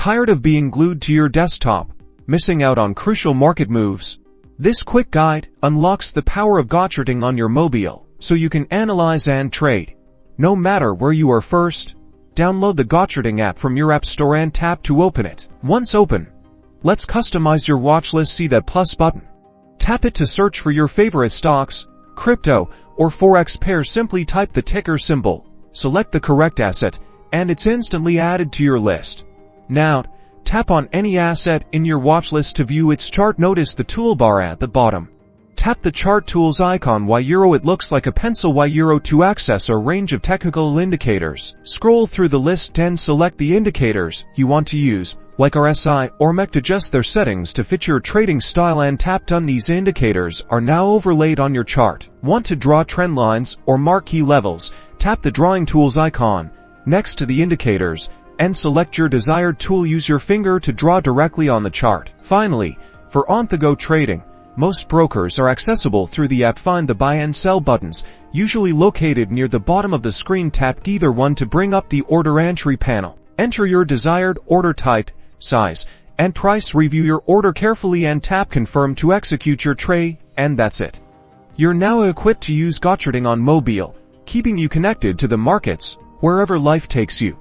Tired of being glued to your desktop, missing out on crucial market moves? This quick guide unlocks the power of Gocharting on your mobile, so you can analyze and trade, no matter where you are. First, download the Gocharting app from your app store and tap to open it. Once open, let's customize your watch list. See that plus button. Tap it to search for your favorite stocks, crypto, or forex pair. Simply type the ticker symbol, select the correct asset, and it's instantly added to your list. Now, tap on any asset in your watch list to view its chart. Notice the toolbar at the bottom. Tap the chart tools icon €. It looks like a pencil €. To access a range of technical indicators, scroll through the list and select the indicators you want to use, like RSI or MEC. Adjust their settings to fit your trading style and tap done. These indicators are now overlaid on your chart. Want to draw trend lines or mark key levels? Tap the drawing tools icon next to the indicators and select your desired tool. Use your finger to draw directly on the chart. Finally, for on-the-go trading, most brokers are accessible through the app. Find the buy and sell buttons, usually located near the bottom of the screen. Tap either one to bring up the order entry panel. Enter your desired order type, size, and price. Review your order carefully and tap confirm to execute your trade, and that's it. You're now equipped to use Gocharting on mobile, keeping you connected to the markets wherever life takes you.